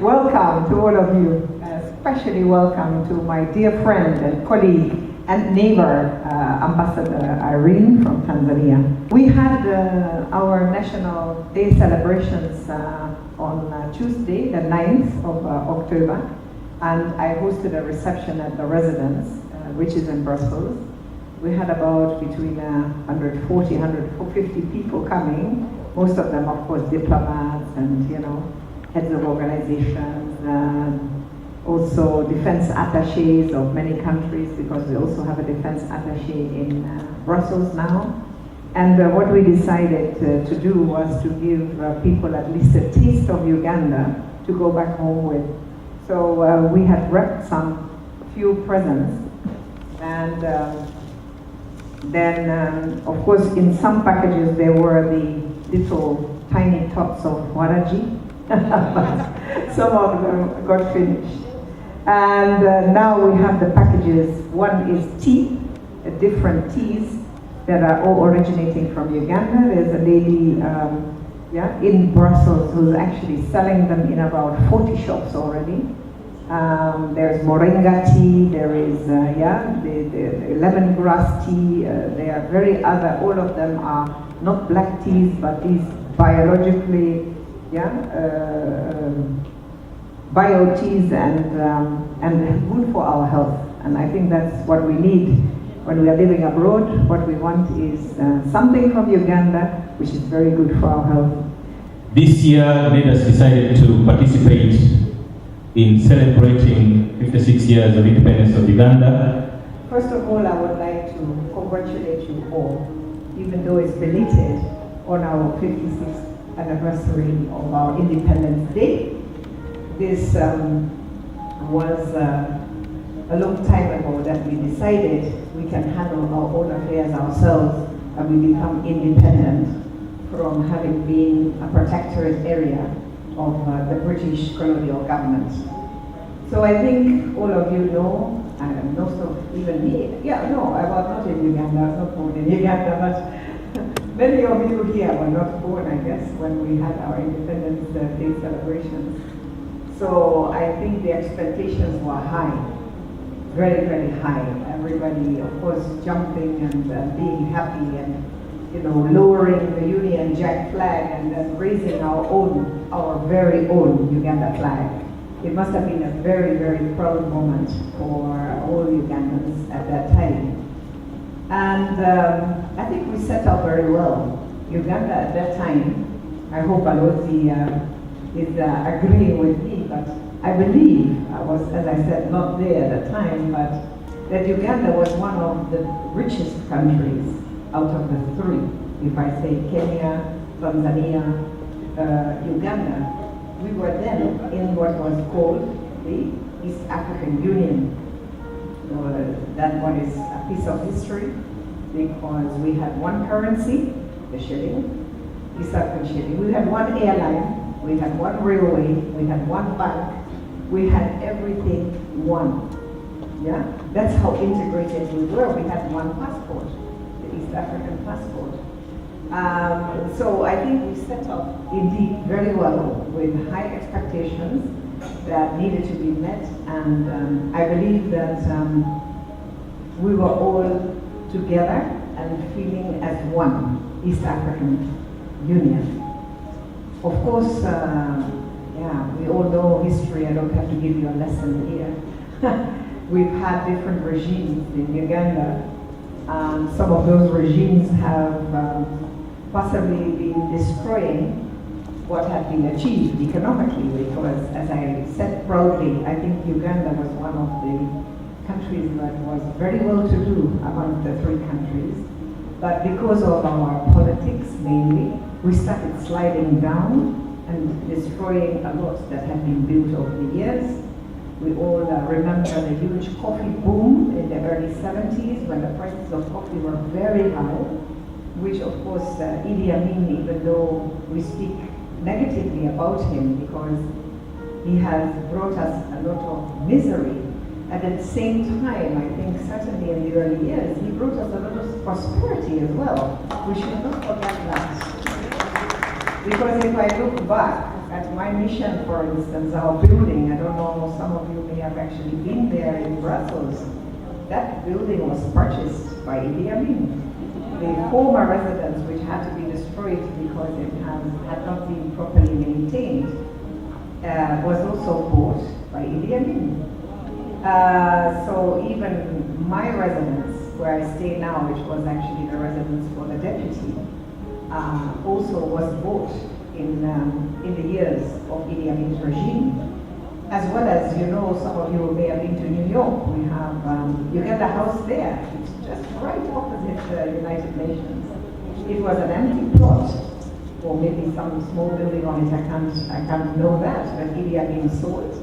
Welcome to all of you, especially welcome to my dear friend and colleague and neighbor, Ambassador Irene from Tanzania. We had our National Day celebrations on Tuesday, the 9th of October, and I hosted a reception at the residence, which is in Brussels. We had about between 140, 150 people coming, most of them, of course, diplomats and, heads of organizations, also defense attaches of many countries, because we also have a defense attache in Brussels now. And what we decided to do was to give people at least a taste of Uganda to go back home with. So we had wrapped some few presents, and then of course in some packages there were the little tiny tots of waraji. Some of them got finished. And now we have the packages. One is tea, different teas that are all originating from Uganda. There's a lady in Brussels who's actually selling them in about 40 shops already. There's moringa tea, there is the lemongrass tea, they are very other, all of them are not black teas, but these biologically bio teas and good for our health. And I think that's what we need when we are living abroad. What we want is something from Uganda, which is very good for our health. This year, Nedas decided to participate in celebrating 56 years of independence of Uganda. First of all, I would like to congratulate you all, even though it's belated, on our 56th anniversary of our Independence Day. This was a long time ago that we decided we can handle our own affairs ourselves and we become independent from having been a protectorate area of the British colonial government. So I think all of you know, and most of even me, I was not in Uganda, I was not born in Uganda, but many of you here were not born, I guess, when we had our Independence Day celebrations. So I think the expectations were high, very, very high. Everybody, of course, jumping and being happy and lowering the Union Jack flag and then raising our very own Uganda flag. It must have been a very, very proud moment for all Ugandans at that time. And I think we set out very well. Uganda at that time, I hope Alozi is agreeing with me, but I believe, I was, as I said, not there at the time, but that Uganda was one of the richest countries out of the three. If I say Kenya, Tanzania, Uganda, we were then in what was called the East African Union. That one is a piece of history because we had one currency, the shilling, East African shilling. We had one airline, we had one railway, we had one bank, we had everything one. Yeah, that's how integrated we were. We had one passport, the East African passport. So I think we set up indeed very well with high expectations that needed to be met, and I believe that we were all together and feeling as one East African Union. Of course, we all know history. I don't have to give you a lesson here. We've had different regimes in Uganda. Some of those regimes have possibly been destroying what had been achieved economically, because, as I said proudly, I think Uganda was one of the countries that was very well to do among the three countries. But because of our politics mainly, we started sliding down and destroying a lot that had been built over the years. We all remember the huge coffee boom in the early 70s when the prices of coffee were very high, which of course Idi Amin, even though we speak negatively about him because he has brought us a lot of misery, at the same time, I think certainly in the early years, he brought us a lot of prosperity as well. We should not forget that. Because if I look back at my mission, for instance, our building, I don't know, some of you may have actually been there in Brussels. That building was purchased by Idi Amin. The former residence, which had to be destroyed because it had not been properly maintained, was also bought by Idi Amin. So even my residence, where I stay now, which was actually the residence for the deputy, also was bought in the years of Idi Amin's regime. As well as, you know, some of you may have been to New York. We have Uganda House there. It's just right opposite the United Nations. It was an empty plot, or maybe some small building on it. I can't know that. But Idi Amin saw it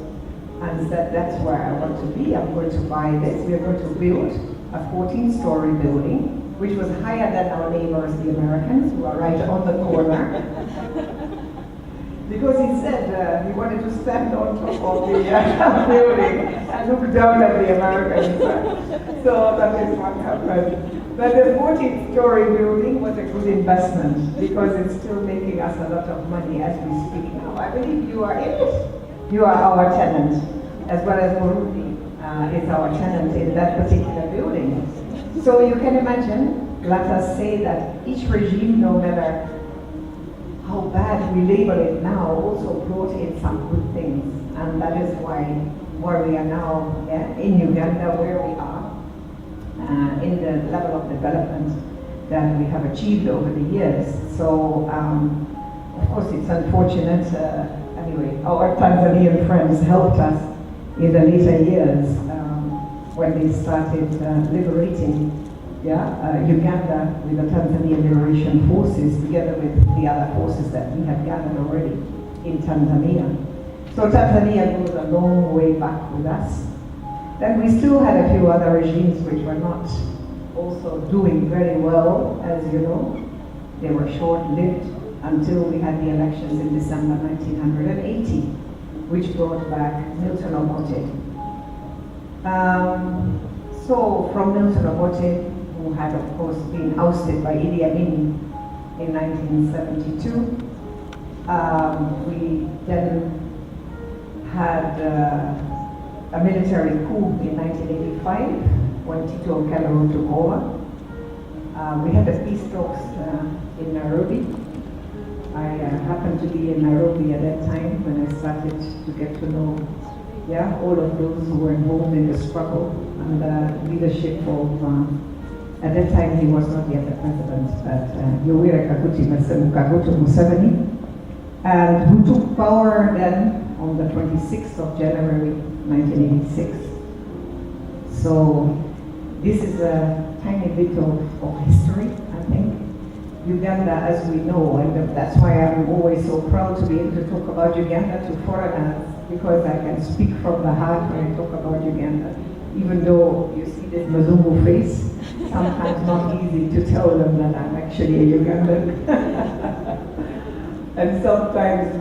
and said, "That's where I want to be. I'm going to buy this. We're going to build a 14-story building, which was higher than our neighbors, the Americans, who are right on the corner." Because he said he wanted to stand on top of the building and look down at the Americans. So that is what happened. But the 14-story building was a good investment because it's still making us a lot of money as we speak now. I believe you are in it. You are our tenant, as well as Burundi is our tenant in that particular building. So you can imagine, let us say that each regime, no matter how bad we label it now, also brought in some good things. And that is why where we are now, in Uganda, where we are, in the level of development that we have achieved over the years. So, of course, it's unfortunate. Anyway, our Tanzanian friends helped us in the later years when they started liberating Uganda with the Tanzanian Liberation Forces, together with the other forces that we had gathered already in Tanzania. So Tanzania goes a long way back with us. Then we still had a few other regimes which were not also doing very well, as you know. They were short-lived until we had the elections in December 1980, which brought back Milton Obote. So from Milton Obote, who had of course been ousted by Idi Amin in 1972, we then had a military coup in 1985 when Tito Okello took over. We had the peace talks in Nairobi. I happened to be in Nairobi at that time when I started to get to know all of those who were involved in the struggle and the leadership of, at that time he was not yet the president, but Yoweri Kaguta Museveni, and who took power then on the 26th of January 1986. So this is a tiny bit of history, I think. Uganda, as we know, and that's why I'm always so proud to be able to talk about Uganda to foreigners, because I can speak from the heart when I talk about Uganda. Even though you see this Mzungu face, sometimes not easy to tell them that I'm actually a Ugandan. And sometimes,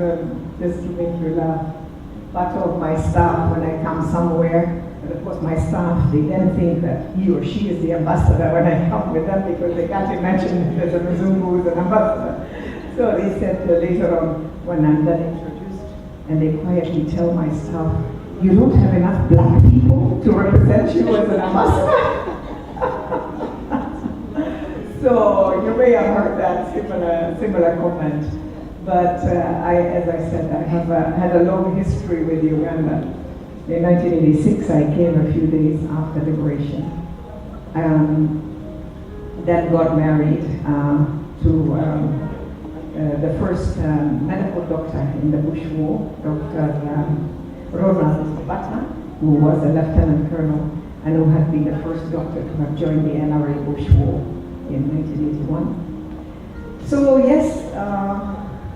just to make you laugh, part of my staff, when I come somewhere, and of course my staff, they then think that he or she is the ambassador when I come with them, because they can't imagine there's a Mzungu who's an ambassador. So they said later on, when I'm then introduced, and they quietly tell my staff, "You don't have enough black people to represent you as an ambassador?" So you may have heard that similar comment. But as I said, I have had a long history with Uganda. In 1986, I came a few days after liberation. Then got married to the first medical doctor in the Bush War, Dr. Ronald Bata, who was a lieutenant colonel and who had been the first doctor to have joined the NRA Bush War in 1981. So yes,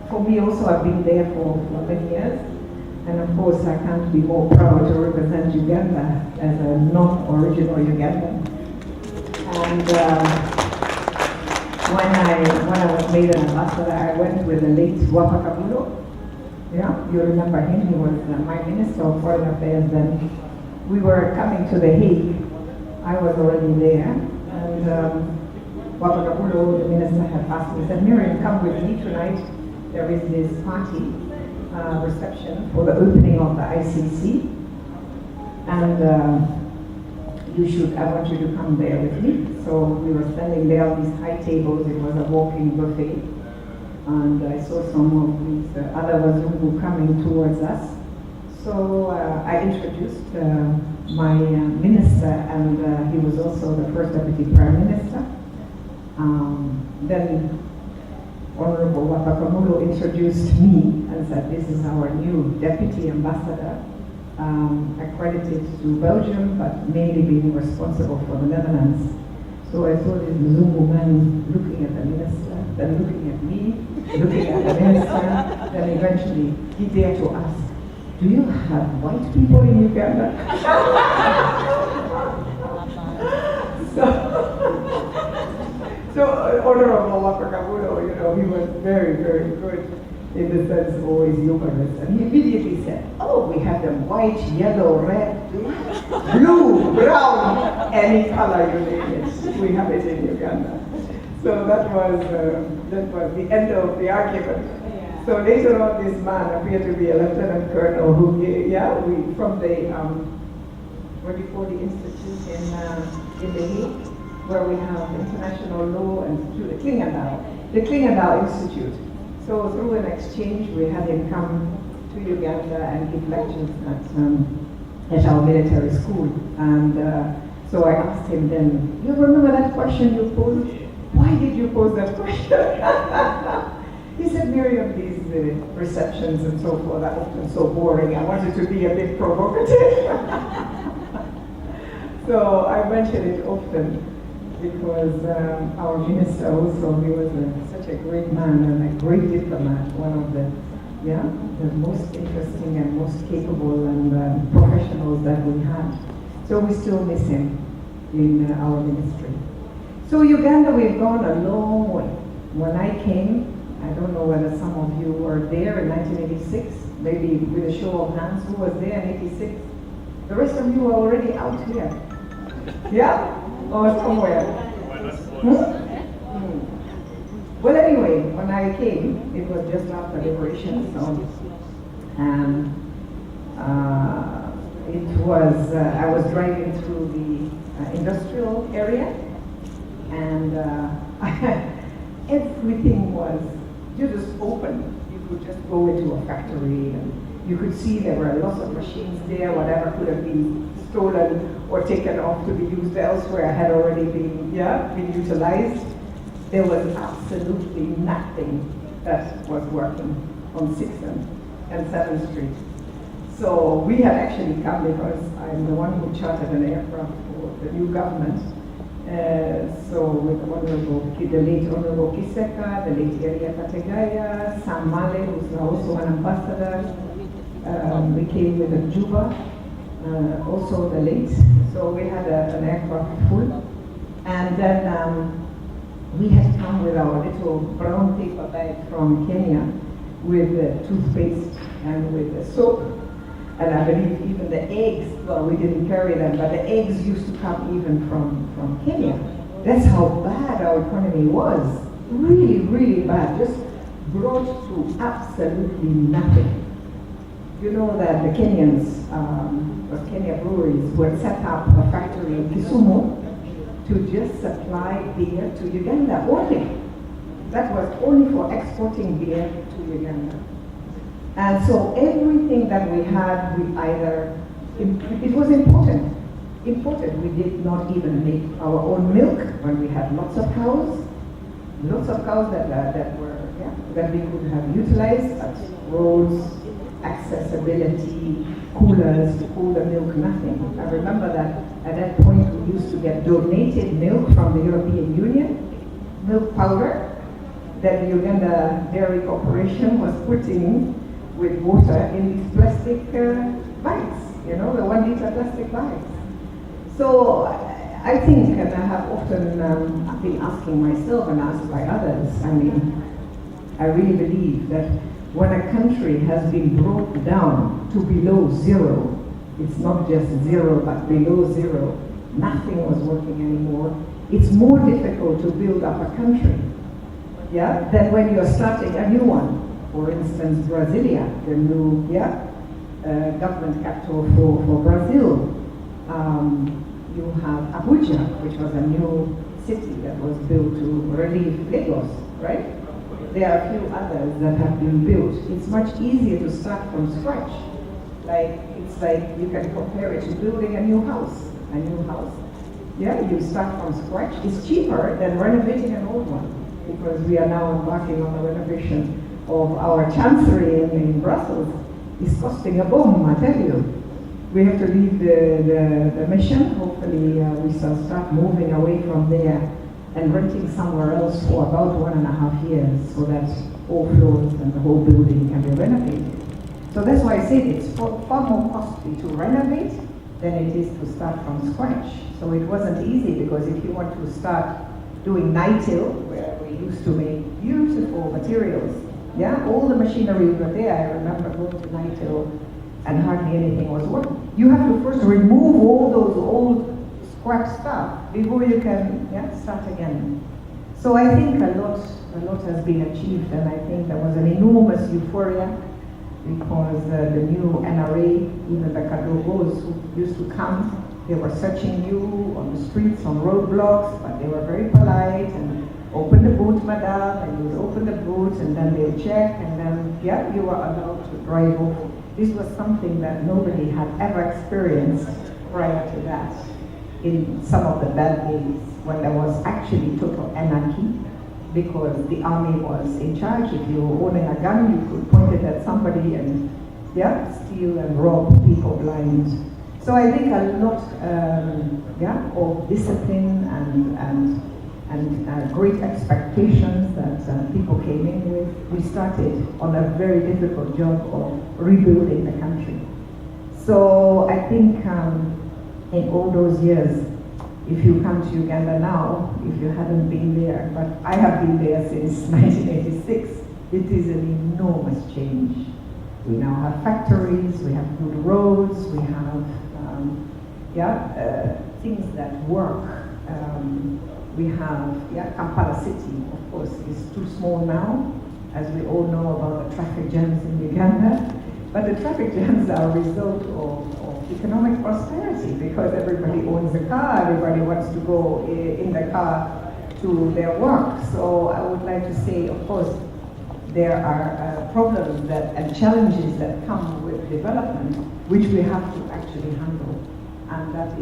for me also, I've been there for many years. And of course, I can't be more proud to represent Uganda as a non-original Ugandan. And when I was made an ambassador, I went with the late Wapakabulo. Yeah, you remember him, he was my Minister of Foreign Affairs then. We were coming to The Hague. I was already there. And Wapakabulo, the minister, had asked me, said, "Miriam, come with me tonight. There is this party reception for the opening of the ICC. And I want you to come there with me. So we were standing there on these high tables. It was a walking buffet. And I saw some of these other Wazungu coming towards us. So I introduced my minister, and he was also the first deputy prime minister. Then Honorable Wapakamulo introduced me and said, this is our new deputy ambassador, accredited to Belgium, but mainly being responsible for the Netherlands. So I saw this Zungu man looking at the minister, then looking at me, looking at the minister, then eventually he dared to ask, do you have white people in Uganda? So Honorable Wapakamulo, he was very, very good in the sense of always humorous. And he immediately said, oh, we have them white, yellow, red, blue, brown, any color you name it. We have it in Uganda. So that was the end of the argument. So later on, this man appeared to be a lieutenant colonel who, from the, what do you call the institute in The Hague, where we have international law and the Klingendahl Institute. So through an exchange, we had him come to Uganda and give lectures at our military school. And so I asked him then, you remember that question you posed? Why did you pose that question? He said, Miriam, these receptions and so forth are often so boring. I wanted to be a bit provocative. So I mention it often because our minister also, he was such a great man and a great diplomat, one of the most interesting and most capable and professionals that we had. So we still miss him in our ministry. So Uganda, we've gone a long way. When I came, I don't know whether some of you were there in 1986, maybe with a show of hands, who was there in 86? The rest of you were already out here. Yeah? Or somewhere? Well, anyway, when I came, it was just after liberation, so I was driving through the industrial area, and everything was just open. You could just go into a factory, and you could see there were lots of machines there. Whatever could have been stolen or taken off to be used elsewhere had already been utilized. There was absolutely nothing that was working on 6th and 7th Street. So we had actually come because I'm the one who chartered an aircraft for the new government. So with the late Honorable Kiseka, the late Eria Kategaya, Sam Male, who's also an ambassador. We came with a Juba, also the late. So we had an aircraft full. And then we had come with our little brown paper bag from Kenya with toothpaste and with soap. And I believe even the eggs, well, we didn't carry them, but the eggs used to come even from Kenya. That's how bad our economy was. Really, really bad. Just brought to absolutely nothing. You know that the Kenyans, Kenya breweries, would set up a factory in Kisumu to just supply beer to Uganda only. That was only for exporting beer to Uganda. And so everything that we had, it was imported. We did not even make our own milk when we had lots of cows that we could have utilized, but roads, accessibility, coolers to cool the milk, nothing. I remember that at that point we used to get donated milk from the European Union, milk powder that the Uganda Dairy Corporation was putting with water in these plastic bags, the 1 liter plastic bags. So I think, and I have often been asking myself and asked by others, I really believe that when a country has been brought down to below zero, it's not just zero, but below zero, nothing was working anymore, it's more difficult to build up a country, than when you're starting a new one. For instance, Brasilia, the new government capital for Brazil. You have Abuja, which was a new city that was built to relieve Lagos, right? There are a few others that have been built. It's much easier to start from scratch. It's like you can compare it to building a new house. Yeah, you start from scratch. It's cheaper than renovating an old one, because we are now embarking on the renovation of our chancery in Brussels. It's costing a bomb, I tell you. We have to leave the mission. Hopefully we shall start moving away from there and renting somewhere else for about 1.5 years, so that all floors and the whole building can be renovated. So that's why I said it's far more costly to renovate than it is to start from scratch. So it wasn't easy, because if you want to start doing NITIL, where we used to make beautiful materials, yeah, all the machinery were there. I remember going to NITIL and hardly anything was working. You have to first remove all those old scrap stuff before you can start again. So I think a lot has been achieved, and I think there was an enormous euphoria, because the new NRA, even the Kadogos who used to come, they were searching you on the streets, on roadblocks, but they were very polite and open the boot, madam, and you would open the boot, and then they would check, and then you were allowed to drive off. This was something that nobody had ever experienced prior to that. In some of the bad days, when there was actually total anarchy, because the army was in charge. If you were owning a gun, you could point it at somebody and steal and rob people blind. So I think a lot of discipline and great expectations that people came in with. We started on a very difficult job of rebuilding the country. So I think in all those years, if you come to Uganda now, if you haven't been there, but I have been there since 1986, it is an enormous change. We now have factories, we have good roads, we have things that work. We have Kampala City, of course, is too small now, as we all know about the traffic jams in Uganda. But the traffic jams are a result of economic prosperity, because everybody owns a car, everybody wants to go in the car to their work. So I would like to say, of course, there are problems and challenges that come with development, which we have to actually handle. And that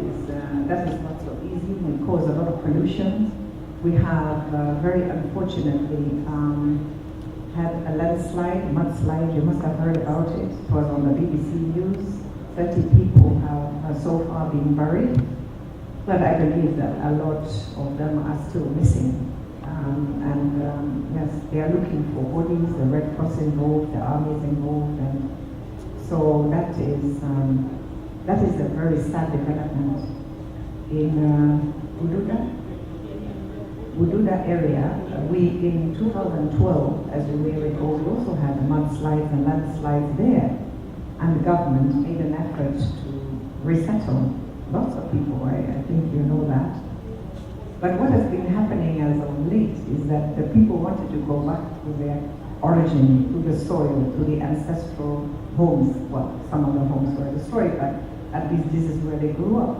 is not so easy. We cause a lot of pollution. We have very unfortunately had a landslide, mudslide. You must have heard about it. It was on the BBC News. 30 people have so far been buried, but I believe that a lot of them are still missing. Yes, they are looking for bodies. The Red Cross involved, the army is involved, and so that is a very sad development. In Bududa area, we in 2012, as you may recall, we also had mudslides and landslides there. And the government made an effort to resettle lots of people. I think you know that. But what has been happening as of late is that the people wanted to go back to their origin, to the soil, to the ancestral homes. Well, some of the homes were destroyed, but at least this is where they grew up.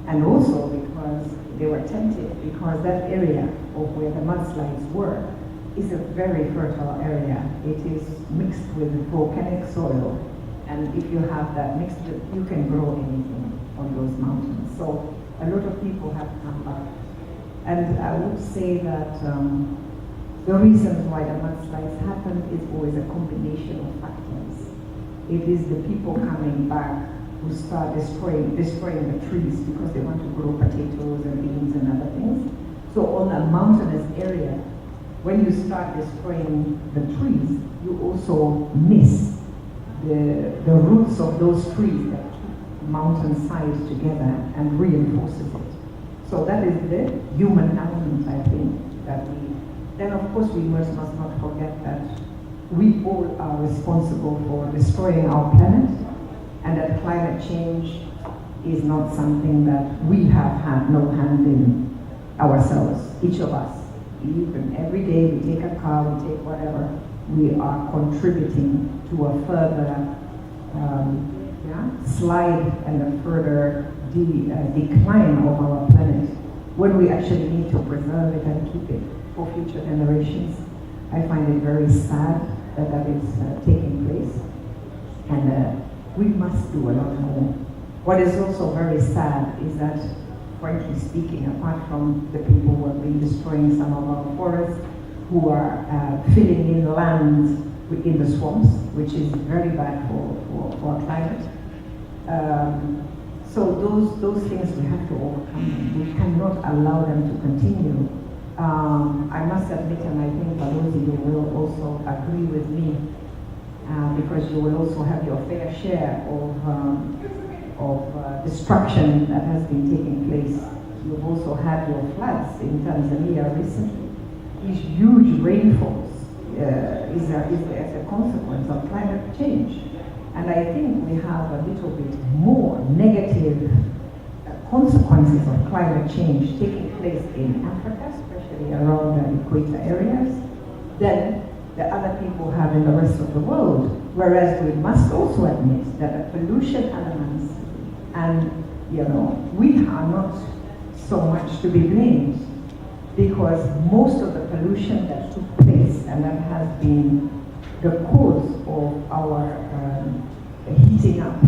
And also because they were tempted, because that area of where the mudslides were is a very fertile area. It is mixed with volcanic soil. And if you have that mixture, you can grow anything on those mountains. So a lot of people have come back. And I would say that the reasons why the mudslides happen is always a combination of factors. It is the people coming back who start destroying the trees because they want to grow potatoes and beans and other things. So on a mountainous area, when you start destroying the trees, you also miss the roots of those trees that keep mountainside together and reinforces it. So that is the human element, I think, that then of course we must not forget that we all are responsible for destroying our planet, and that climate change is not something that we have had no hand in ourselves, each of us. Even every day we take a car, we take whatever, we are contributing to a further slide and a further decline of our planet, when we actually need to preserve it and keep it for future generations. I find it very sad that that is taking place, and we must do a lot more. What is also very sad is that, frankly speaking, apart from the people who have been destroying some of our forests, who are filling in land in the swamps, which is very bad for our climate. So those things we have to overcome. We cannot allow them to continue. I must admit, and I think Balozi, you will also agree with me, because you will also have your fair share of destruction that has been taking place. You've also had your floods in Tanzania recently. These huge rainfalls is a consequence of climate change. And I think we have a little bit more negative consequences of climate change taking place in Africa, especially around the equator areas, than the other people have in the rest of the world. Whereas we must also admit that the pollution elements, and we are not so much to be blamed, because most of the pollution that took place and that has been the cause of our heating up, the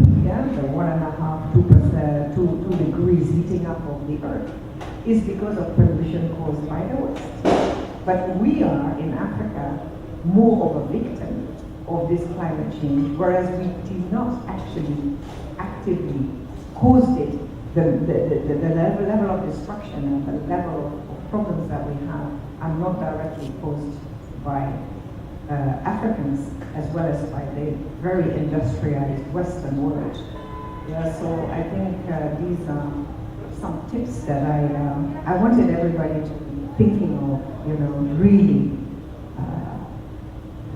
1.5, 2 degrees heating up of the earth, is because of pollution caused by the West. But we are, in Africa, more of a victim of this climate change, whereas we did not actually actively cause it. The level of destruction and the level of problems that we have are not directly caused by Africans, as well as by the very industrialized Western world. So I think these are some tips that I wanted everybody to be thinking of, really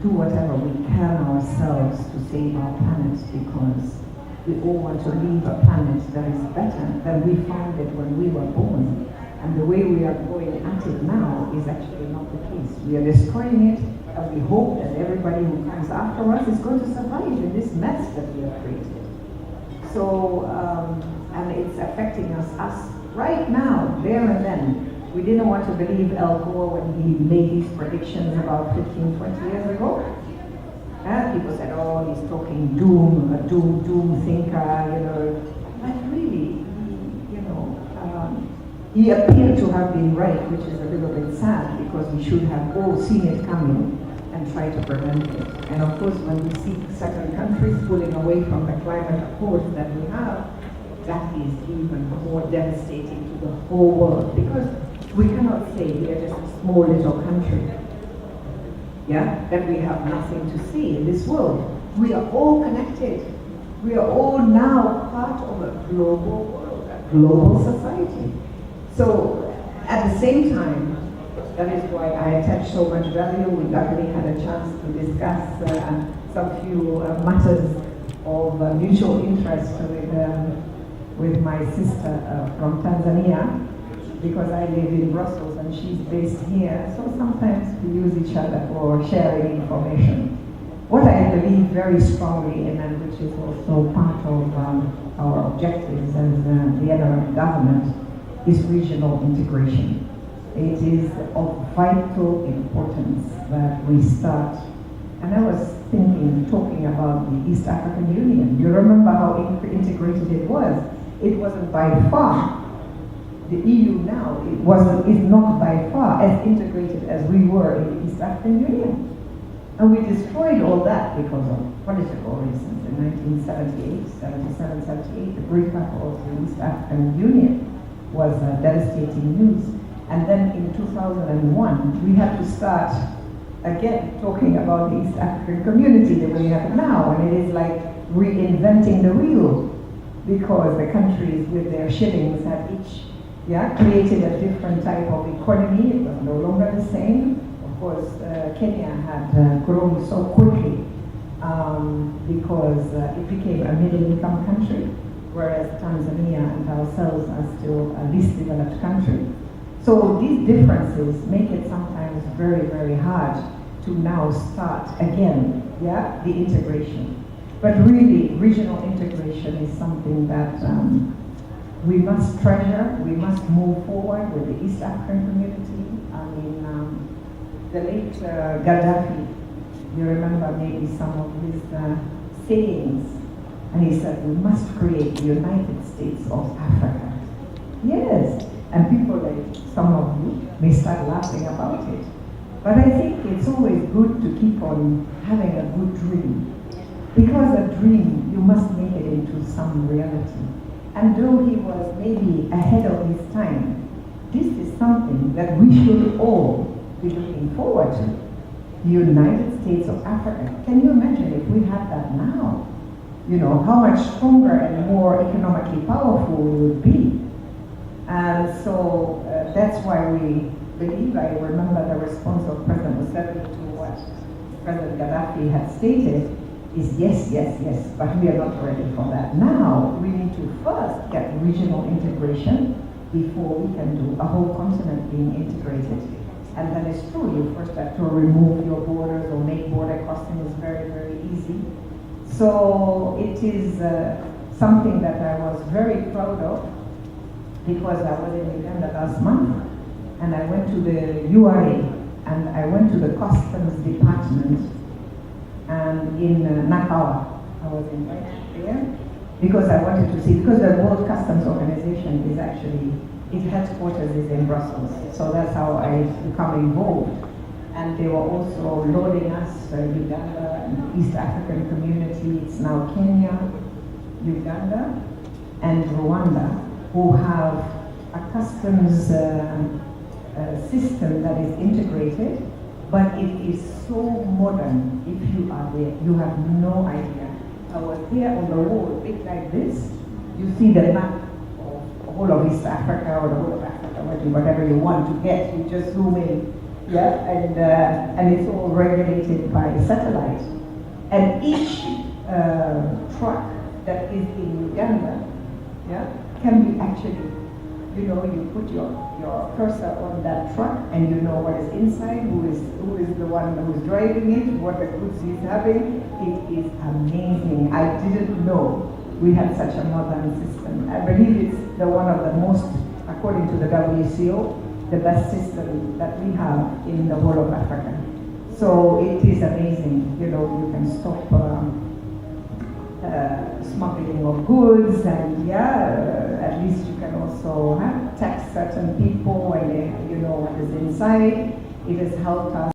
do whatever we can ourselves to save our planet, because we all want to leave a planet that is better than we found it when we were born. And the way we are going at it now is actually not the case. We are destroying it, and we hope that everybody who comes after us is going to survive in this mess that we have created. So, and it's affecting us right now, there and then. We didn't want to believe Al Gore when he made these predictions about 15, 20 years ago. People said, oh, he's talking doom, a doom thinker, But really, he appeared to have been right, which is a little bit sad, because we should have all seen it coming and tried to prevent it. And of course, when we see certain countries pulling away from the climate accords that we have, that is even more devastating to the whole world, because we cannot say we are just a small little country, that we have nothing to see in this world. We are all connected. We are all now part of a global world, a global society. So at the same time, that is why I attach so much value. We luckily had a chance to discuss some few matters of mutual interest with my sister from Tanzania, because I live in Brussels and she's based here. So sometimes we use each other for sharing information. What I believe very strongly in, and which is also part of our objectives as the NRM government, is regional integration. It is of vital importance that we start. And I was talking about the East African Union. You remember how integrated it was? It wasn't by far. The EU now is not by far as integrated as we were in the East African Union. And we destroyed all that because of political reasons. In 1978, 77, 78, the breakup of the East African Union was devastating news. And then in 2001, we had to start again talking about the East African community the way we have it now. And it is like reinventing the wheel, because the countries with their shillings have each created a different type of economy. It was no longer the same. Of course, Kenya had grown so quickly because it became a middle-income country, whereas Tanzania and ourselves are still a least developed country. So these differences make it sometimes very, very hard to now start again, yeah, the integration. But really, regional integration is something that we must treasure, we must move forward with the East African community. I mean, the late Gaddafi, you remember maybe some of his sayings, and he said, we must create the United States of Africa. Yes, and people like some of you may start laughing about it. But I think it's always good to keep on having a good dream. Because a dream, you must make it into some reality. And though he was maybe ahead of his time, this is something that we should all be looking forward to. The United States of Africa. Can you imagine if we had that now? You know, how much stronger and more economically powerful we would be. And so that's why we believe, I remember the response of President Museveni to what President Gaddafi had stated, is yes, yes, yes, but we are not ready for that. Now, we need to first get regional integration before we can do a whole continent being integrated. And that is true, you first have to remove your borders or make border crossing is very, very easy. So it is something that I was very proud of because I was in Uganda last month and I went to the URA and I went to the customs department and in Nakawa, I was invited there because I wanted to see, because the World Customs Organization is actually, its headquarters is in Brussels, so that's how I become involved. And they were also loading us, Uganda and East African community, it's now Kenya, Uganda, and Rwanda, who have a customs system that is integrated, but it is so modern. If you are there, you have no idea. I was there on the wall, big like this. You see the map of the whole of East Africa or the whole of Africa, whatever you want to get, you just zoom in. Yeah, and it's all regulated by satellite. And each truck that is in Uganda, yeah, can be actually, you know, you put your cursor on that truck and you know what is inside, who is the one who is driving it, what the goods he's having. It is amazing. I didn't know we had such a modern system. I believe it's one of the most, according to the WCO, the best system that we have in the whole of Africa. So it is amazing. You know, you can stop smuggling of goods, and yeah, at least you can also tax certain people when they, you know, what is inside. It has helped us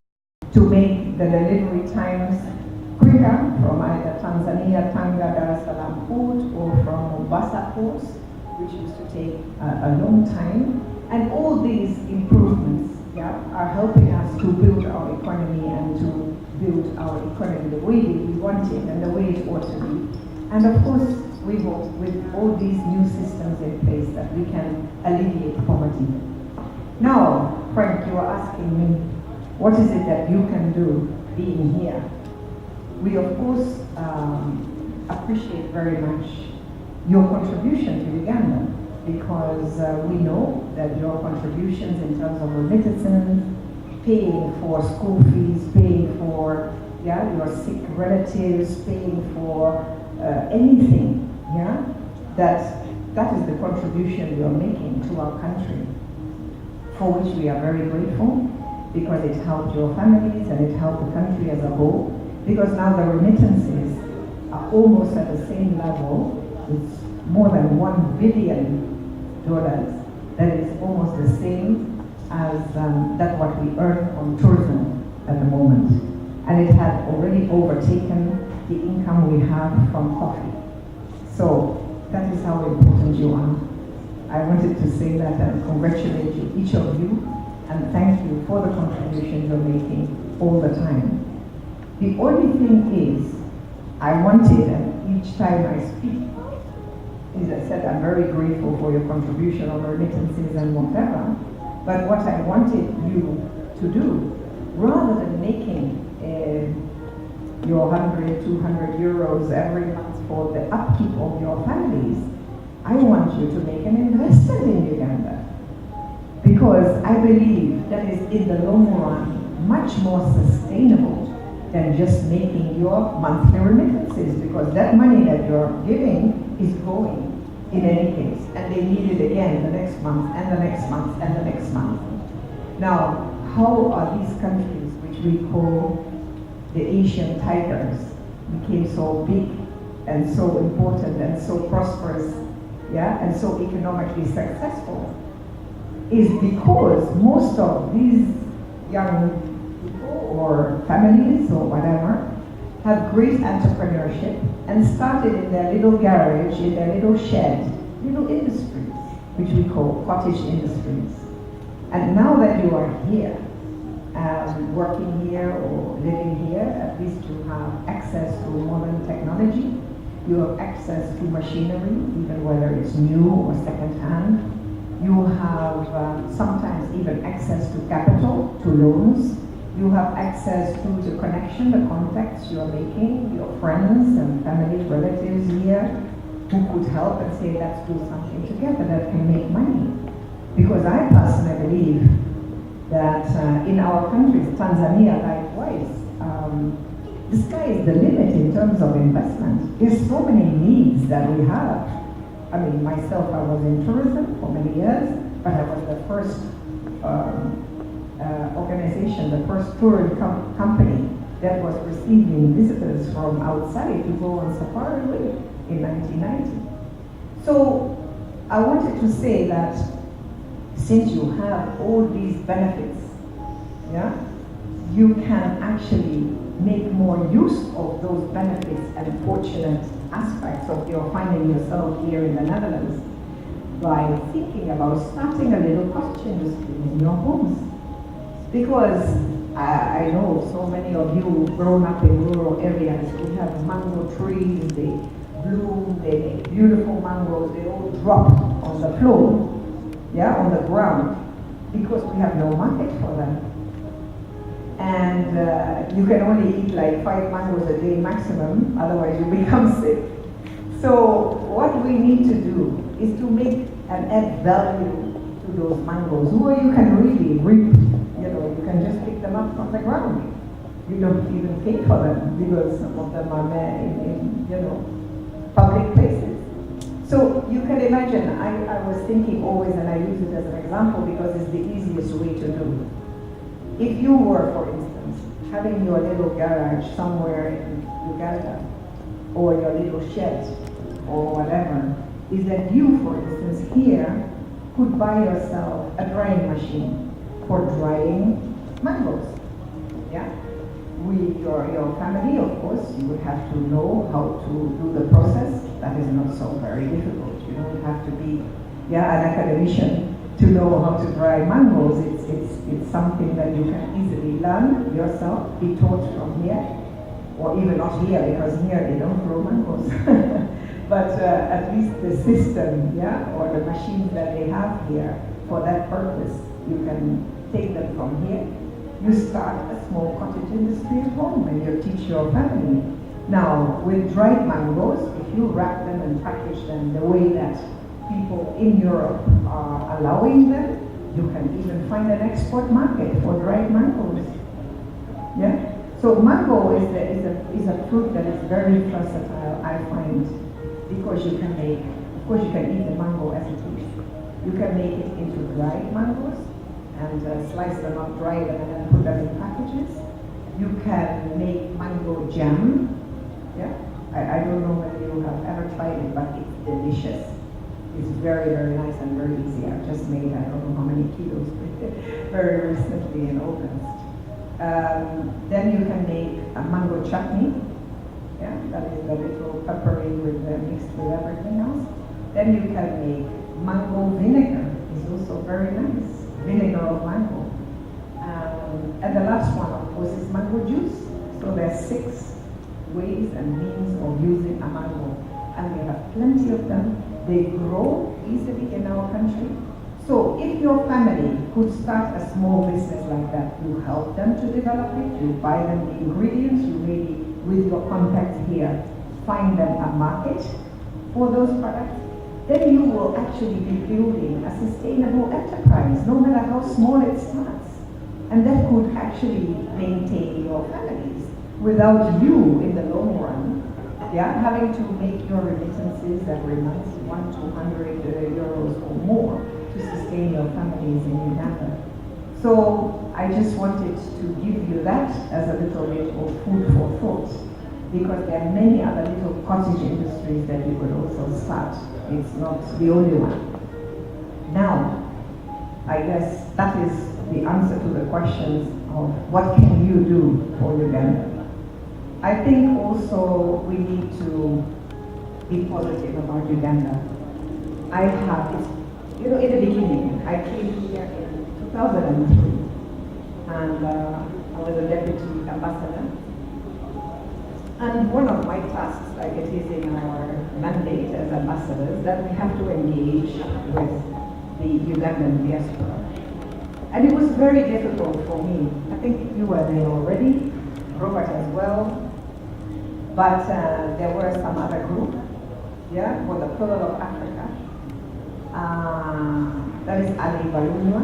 to make the delivery times quicker from either Tanzania, Tanga, Dar es Salaam port, or from Mombasa ports, which used to take a long time. And all these improvements, yeah, are helping us to build our economy and to build our economy the way we want it and the way it ought to be. And of course, we hope with all these new systems in place that we can alleviate poverty. Now, Frank, you are asking me, what is it that you can do being here? We of course appreciate very much your contribution to Uganda, because we know that your contributions in terms of remittances, paying for school fees, paying for your sick relatives, paying for anything, that is the contribution you're making to our country, for which we are very grateful, because it helped your families and it helped the country as a whole, because now the remittances are almost at the same level. It's more than $1 billion. That is almost the same as that what we earn on tourism at the moment. And it had already overtaken the income we have from coffee. So that is how important you are. I wanted to say that and congratulate you, each of you, and thank you for the contributions you're making all the time. The only thing is, I wanted, and each time I speak, as I said, I'm very grateful for your contribution on remittances and whatever, but what I wanted you to do, rather than making your 100, 200 euros every month for the upkeep of your families, I want you to make an investment in Uganda. Because I believe that is in the long run much more sustainable than just making your monthly remittances, because that money that you're giving is growing in any case, and they need it again the next month, and the next month, and the next month. Now, how are these countries, which we call the Asian tigers, became so big and so important and so prosperous, yeah, and so economically successful? Is because most of these young people or families or whatever have great entrepreneurship and started in their little garage, in their little shed, little industries, which we call cottage industries. And now that you are here, working here or living here, at least you have access to modern technology, you have access to machinery, even whether it's new or second-hand. You have sometimes even access to capital, to loans. You have access to the connection, the contacts you are making, your friends and family, relatives here, who could help and say, let's do something together that can make money. Because I personally believe that in our countries, Tanzania likewise, the sky is the limit in terms of investment. There's so many needs that we have. I mean, myself, I was in tourism for many years, but I was the first organization, the first touring company that was receiving visitors from outside to go on safari with in 1990. So I wanted to say that since you have all these benefits, yeah, you can actually make more use of those benefits and fortunate aspects of your finding yourself here in the Netherlands by thinking about starting a little cottage industry in your homes. Because I know so many of you grown up in rural areas, we have mango trees, they bloom, they make beautiful mangoes, they all drop on the floor, yeah, on the ground, because we have no market for them. And you can only eat like 5 mangoes a day maximum, otherwise you become sick. So what we need to do is to make and add value to those mangoes, where you can really reap. You know, you can just pick them up from the ground. You don't even pay for them because some of them are in you know, public places. So you can imagine, I was thinking always, and I use it as an example because it's the easiest way to do it. If you were, for instance, having your little garage somewhere in Uganda, or your little shed, or whatever, is that you, for instance, here, could buy yourself a drying machine for drying mangoes, yeah? With your family, of course, you would have to know how to do the process. That is not so very difficult. You don't have to be, yeah, an academician to know how to dry mangoes. It's something that you can easily learn yourself, be taught from here, or even not here, because here they don't grow mangoes. But at least the system, yeah, or the machines that they have here for that purpose, you can take them from here. You start a small cottage industry at home and you teach your family. Now, with dried mangoes, if you wrap them and package them the way that people in Europe are allowing them, you can even find an export market for dried mangoes. Yeah? So mango is a fruit that is very versatile, I find, because you can make, of course you can eat the mango as it is. You can make it into dried mangoes and slice them up, dry them, and then put them in packages. You can make mango jam. Yeah? I don't know whether you have ever tried it, but it's delicious. It's very, very nice and very easy. I've just made, I don't know how many kilos, very recently in August. Then you can make a mango chutney. Yeah, that is the little peppery with mixed with everything else. Then you can make mango vinegar. It's also very nice. Vinegar of mango. And the last one, of course, is mango juice. So there's 6 ways and means of using a mango. And we have plenty of them. They grow easily in our country. So if your family could start a small business like that, you help them to develop it, you buy them the ingredients, you maybe, with your contacts here, find them a market for those products, then you will actually be building a sustainable enterprise, no matter how small it starts. And that could actually maintain your families without you in the long run, yeah, having to make your remittances every month, 100 to 200 euros or more to sustain your families in Uganda. So I just wanted to give you that as a little bit of food for thought, because there are many other little cottage industries that you could also start. It's not the only one. Now, I guess that is the answer to the questions of what can you do for Uganda. I think also we need to be positive about Uganda. I have, in the beginning, I came here in 2003, and I was a deputy ambassador. And one of my tasks, like it is in our mandate as ambassadors, that we have to engage with the Ugandan diaspora. And it was very difficult for me. I think you were there already, Robert as well. But there were some other group, yeah, for the Pillar of Africa. That is Ali Balunwa.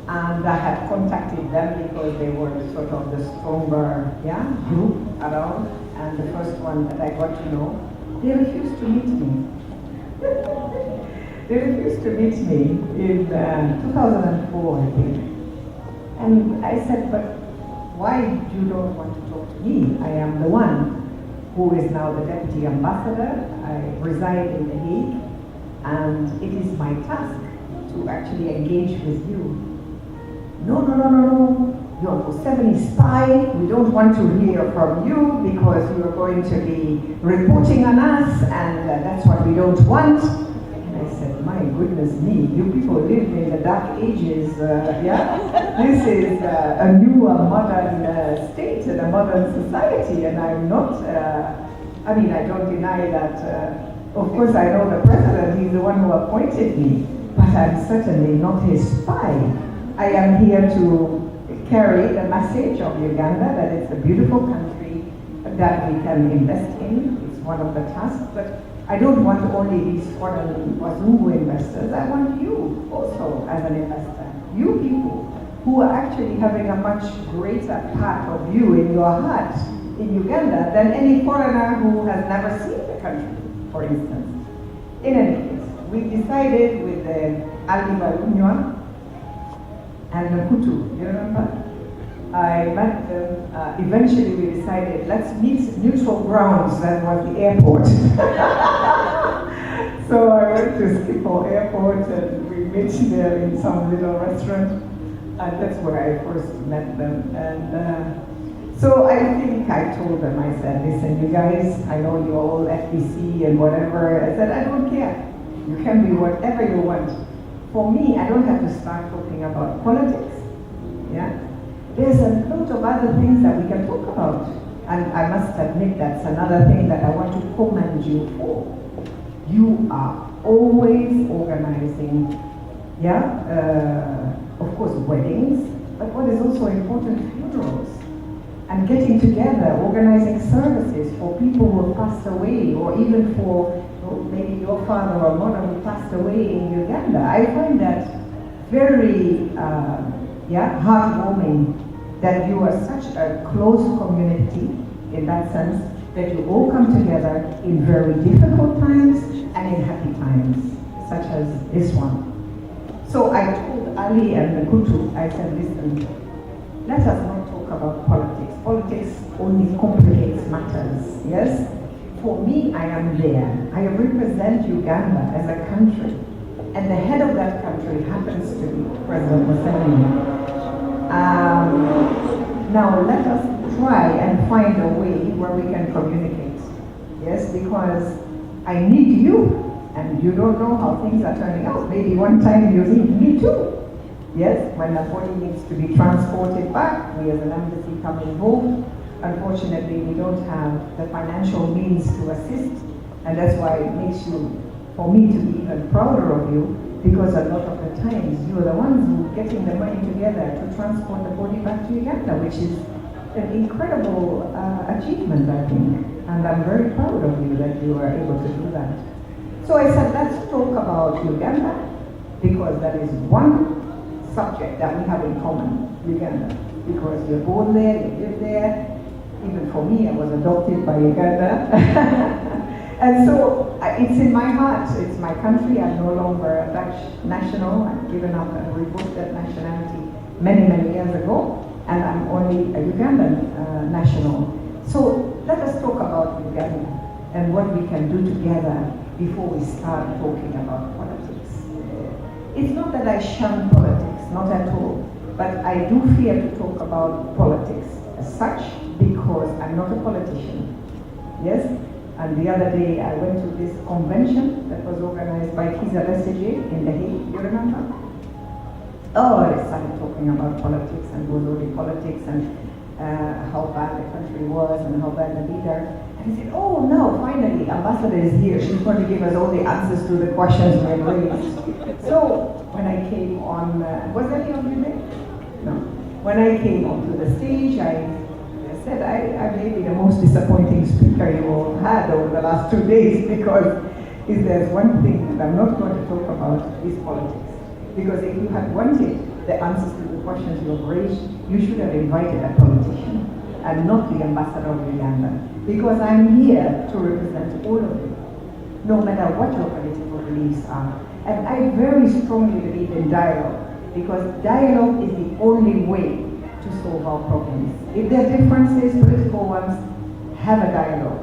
And I had contacted them because they were sort of the stronger, yeah, group around. And the first one that I got to know, they refused to meet me. They refused to meet me in 2004, I think. And I said, but why you don't want to talk to me? I am the one who is now the deputy ambassador. I reside in The Hague, and it is my task to actually engage with you. No, you're a Museveni spy. We don't want to hear from you because you are going to be reporting on us, and that's what we don't want. I said, my goodness me, you people lived in the dark ages, yeah? This is a new, modern state and a modern society, and I'm not, I don't deny that, of course I know the president, he's the one who appointed me, but I'm certainly not his spy. I am here to carry the message of Uganda, that it's a beautiful country that we can invest in. It's one of the tasks, but I don't want only these foreign Wazungu investors. I want you also as an investor. You people who are actually having a much greater part of you in your heart in Uganda than any foreigner who has never seen the country, for instance. In any case, we decided with Ali Balunywa and Hutu, you remember? I met them, eventually we decided, let's meet neutral grounds, that was the airport. So I went to Schiphol Airport and we met there in some little restaurant, and that's where I first met them. And so I think I told them, I said, listen you guys, I know you're all FBC and whatever. I said, I don't care. You can be whatever you want. For me, I don't have to start talking about politics, yeah? There's a lot of other things that we can talk about. And I must admit that's another thing that I want to commend you for. You are always organizing, of course, weddings, but what is also important, funerals. And getting together, organizing services for people who have passed away, or even for maybe your father or mother who passed away in Uganda. I find that very heartwarming, that you are such a close community in that sense, that you all come together in very difficult times and in happy times, such as this one. So I told Ali and Kutu, I said, listen, let us not talk about politics. Politics only complicates matters, yes? For me, I am there. I represent Uganda as a country, and the head of that country happens to be President Museveni. Now let us try and find a way where we can communicate. Yes, because I need you, and you don't know how things are turning out. Maybe one time you need me too. Yes, when the body needs to be transported back, we as an embassy come involved. Unfortunately, we don't have the financial means to assist, and that's why it makes you, for me, to be even prouder of you, because a lot of the times you're the ones who are getting the money together to transport the body back to Uganda, which is an incredible achievement, I think. And I'm very proud of you that you are able to do that. So I said, let's talk about Uganda, because that is one subject that we have in common, Uganda, because you're born there, you live there. Even for me, I was adopted by Uganda. And so it's in my heart, it's my country. I'm no longer a Dutch national. I've given up and revoked that nationality many, many years ago, and I'm only a Ugandan national. So let us talk about Uganda and what we can do together before we start talking about politics. It's not that I shun politics, not at all, but I do fear to talk about politics as such because I'm not a politician. Yes? And the other day I went to this convention that was organized by Kizza Besigye in The Hague, you remember? Oh, they started talking about politics and Burundi politics and how bad the country was and how bad the leader. And he said, oh no, finally, Ambassador is here. She's going to give us all the answers to the questions we raised. So when I came on, was any of you there? No. When I came onto the stage, I said, I may be the most disappointing speaker you all had over the last 2 days because if there's one thing that I'm not going to talk about is politics. Because if you had wanted the answers to the questions you have raised, you should have invited a politician and not the ambassador of Uganda. Because I'm here to represent all of you, no matter what your political beliefs are. And I very strongly believe in dialogue, because dialogue is the only way to solve our problems. If there are differences, political ones, have a dialogue.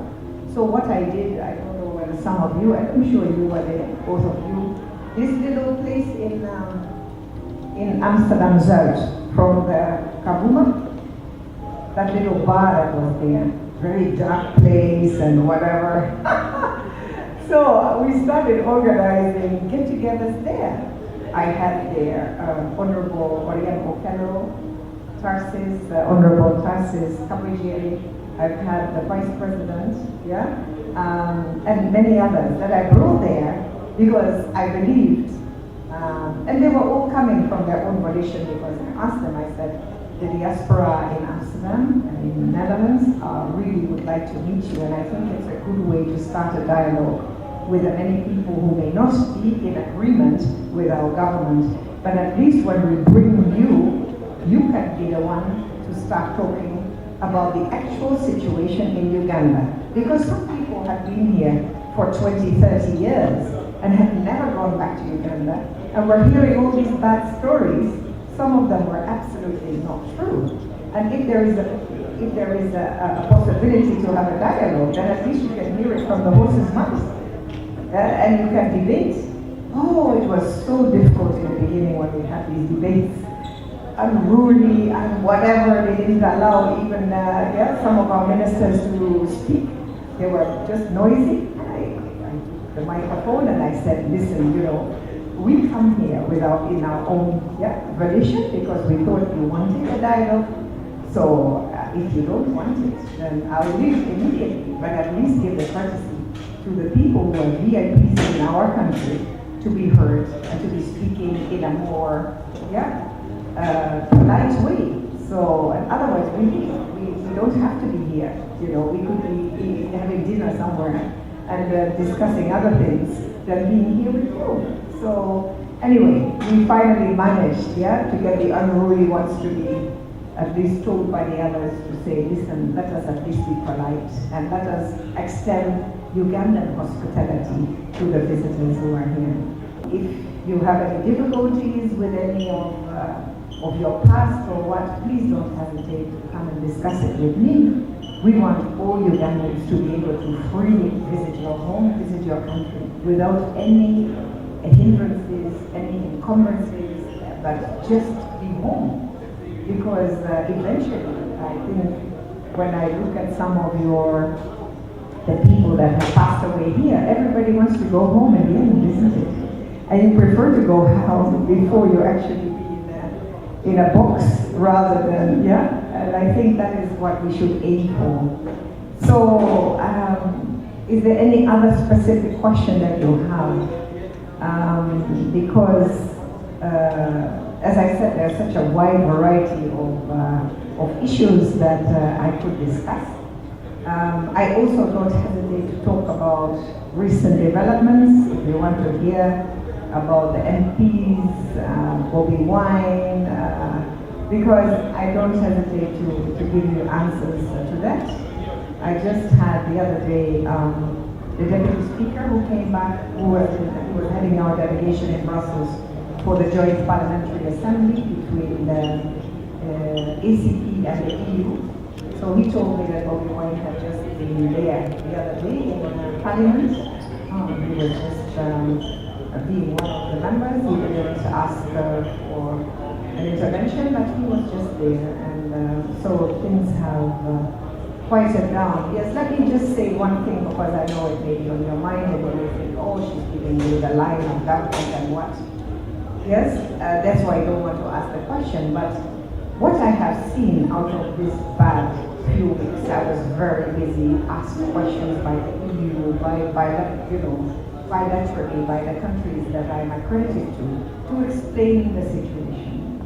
So what I did, I don't know whether some of you, I'm sure you were there, both of you, this little place in Amsterdam Zuid, from the Kavuma, that little bar that was there, very dark place and whatever. So we started organizing get-togethers there. I had there Honorable Orion Okello, Tarsis, Honorable Tarsis Kabujiri. I've had the Vice President, and many others that I brought there because I believed, and they were all coming from their own volition because I asked them, I said, the diaspora in Amsterdam and in the Netherlands really would like to meet you, and I think it's a good way to start a dialogue with the many people who may not be in agreement with our government, but at least when we bring you, you can be the one to start talking about the actual situation in Uganda. Because some people have been here for 20, 30 years and have never gone back to Uganda, and we're hearing all these bad stories. Some of them were absolutely not true. And if there is a possibility to have a dialogue, then at least you can hear it from the horse's mouth. And you can debate. Oh, it was so difficult in the beginning when we had these debates. Unruly and whatever, they didn't allow even some of our ministers to speak. They were just noisy. I took the microphone and I said, listen, we come here in our own volition because we thought you wanted a dialogue. So if you don't want it, then I'll leave immediately, but at least give the courtesy to the people who are VIPs in our country to be heard and to be speaking in a more polite way. So otherwise we don't have to be here. We could be having dinner somewhere and discussing other things than being here with you. So anyway, we finally managed to get the unruly ones to be at least told by the others to say, listen, let us at least be polite and let us extend Ugandan hospitality to the visitors who are here. If you have any difficulties with any of your past or what, please don't hesitate to come and discuss it with me. We want all Ugandans to be able to freely visit your home, visit your country, without any hindrances, any encumbrances, but just be home. Because eventually, I think, when I look at some of the people that have passed away here, everybody wants to go home in the end, isn't it? And you prefer to go home before you actually be in a box rather than, and I think that is what we should aim for. So, is there any other specific question that you have? Because, as I said, there's such a wide variety of issues that I could discuss. I also don't hesitate to talk about recent developments. If you want to hear about the MPs, Bobby Wine, because I don't hesitate to give you answers to that. I just had the other day the Deputy Speaker who came back, who was heading our delegation in Brussels for the Joint Parliamentary Assembly between the ACP and the EU. So he told me that Bobby Wine had just been there the other day in Parliament. He was just being one of the members. He didn't ask for an intervention, but he was just there. And so things have quieted down. Yes, let me just say one thing because I know it may be on your mind and you may think, oh, she's giving you the line of government and what. Yes, that's why I don't want to ask the question, but what I have seen out of this bad few weeks, I was very busy, asked questions by the EU, bilaterally by the countries that I'm accredited to explain the situation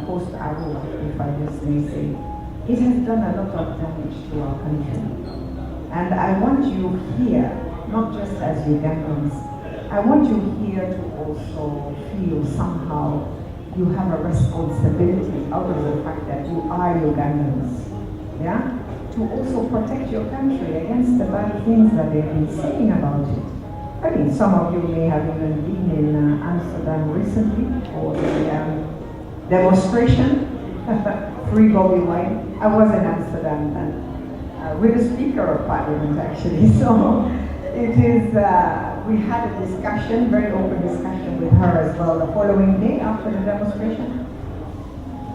post-Arua, if I just may say. It has done a lot of damage to our country. And I want you here, not just as Ugandans, I want you here to also feel somehow you have a responsibility out of the fact that you are Ugandans, yeah? To also protect your country against the bad things that they've been saying about it. I mean, some of you may have even been in Amsterdam recently for the demonstration, Free Bobby Wine. I was in Amsterdam with the Speaker of Parliament actually, so it is, we had a discussion, very open discussion with her as well the following day after the demonstration.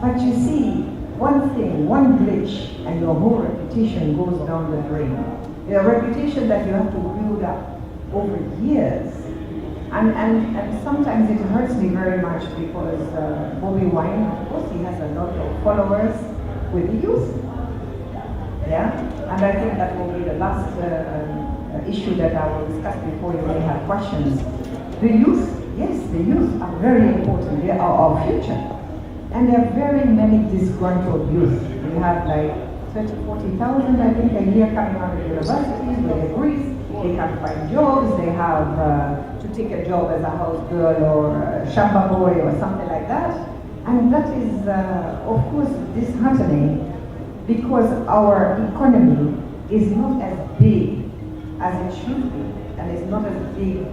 But you see, one thing, one glitch, and your whole reputation goes down the drain. The reputation that you have to build up over years. And sometimes it hurts me very much because Bobby Wine, of course, he has a lot of followers with the youth. Yeah? And I think that will be the last issue that I will discuss before you may have questions. The youth, yes, the youth are very important. They are our future. And there are very many disgruntled youth. We have like 30,000, 40,000, I think, a year coming out of universities with degrees. They can't find jobs. They have to take a job as a house girl or a shamba boy or something like that. And that is, of course, disheartening because our economy is not as big as it should be, and it's not as big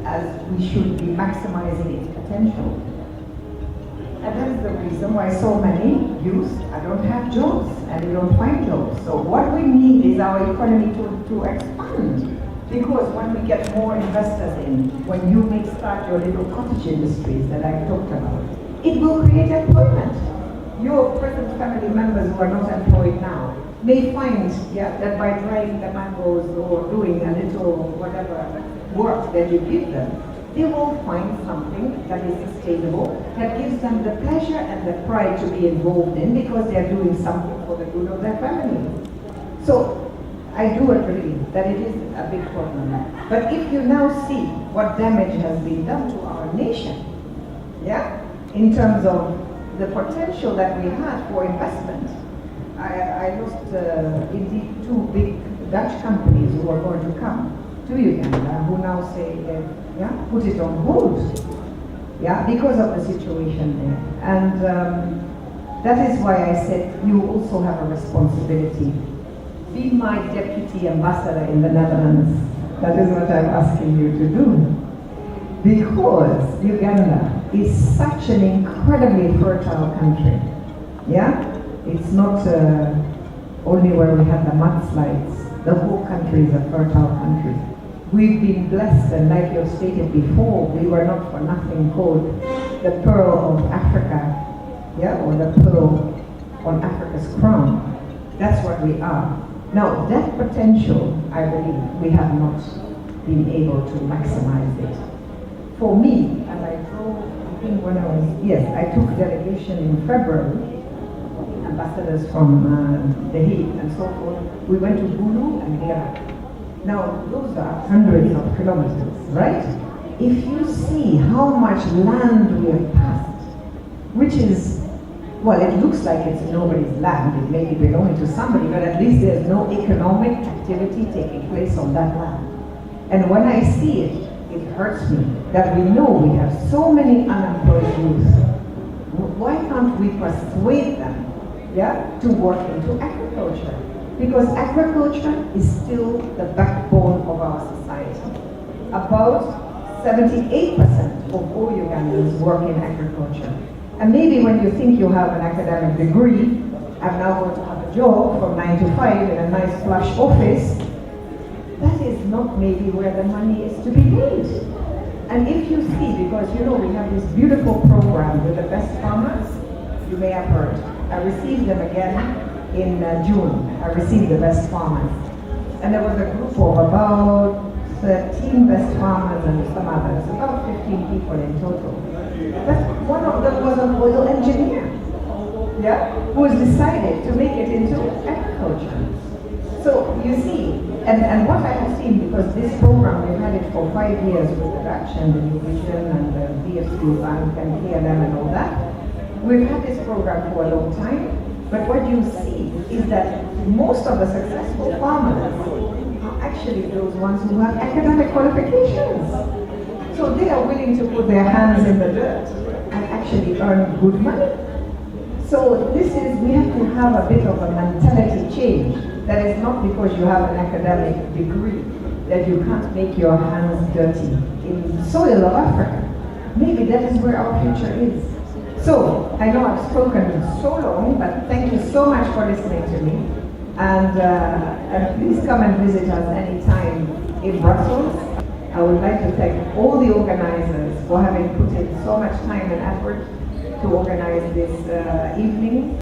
as we should be maximizing its potential. And that is the reason why so many youth don't have jobs and they don't find jobs. So what we need is our economy to expand. Because when we get more investors in, when you may start your little cottage industries that I talked about, it will create employment. Your present family members who are not employed now may find that by drying the mangoes or doing a little whatever work that you give them, they will find something that is sustainable, that gives them the pleasure and the pride to be involved in because they are doing something for the good of their family. So I do agree that it is a big problem. But if you now see what damage has been done to our nation, yeah, in terms of the potential that we had for investment, I lost indeed two big Dutch companies who are going to come to Uganda, who now say, put it on hold, because of the situation there. And that is why I said you also have a responsibility. Be my deputy ambassador in the Netherlands. That is what I'm asking you to do. Because Uganda is such an incredibly fertile country. It's not only where we have the mudslides. The whole country is a fertile country. We've been blessed, and like you have stated before, we were not for nothing called the Pearl of Africa, or the pearl on Africa's crown. That's what we are. Now, that potential, I believe, we have not been able to maximize it. For me, and I drove, I think when I took delegation in February, ambassadors from The Hague and so forth. We went to Bulu and Hera. Now, those are hundreds of kilometers, right? If you see how much land we have passed, which is, well, it looks like it's nobody's land, it may be belonging to somebody, but at least there's no economic activity taking place on that land. And when I see it, it hurts me that we know we have so many unemployed youth. Why can't we persuade them, yeah, to work into agriculture? Because agriculture is still the backbone of our society. About 78% of all Ugandans work in agriculture. And maybe when you think you have an academic degree, I'm now going to have a job from 9 to 5 in a nice plush office, that is not maybe where the money is to be made. And if you see, because you know we have this beautiful program with the best farmers, you may have heard. I received them again in June. I received the best farmers. And there was a group of about 13 best farmers and some others, about 15 people in total. But one of them was an oil engineer, yeah, who has decided to make it into agriculture. So you see, and what I have seen, because this program, we've had it for 5 years with the Dutch and the New Vision and the VFC Bank and KLM and all that, we've had this program for a long time, but what you see is that most of the successful farmers are actually those ones who have academic qualifications. So they are willing to put their hands in the dirt and actually earn good money. So this is, we have to have a bit of a mentality change. That is not because you have an academic degree that you can't make your hands dirty in the soil of Africa. Maybe that is where our future is. So, I know I've spoken so long, but thank you so much for listening to me. And please come and visit us anytime in Brussels. I would like to thank all the organizers for having put in so much time and effort to organize this evening.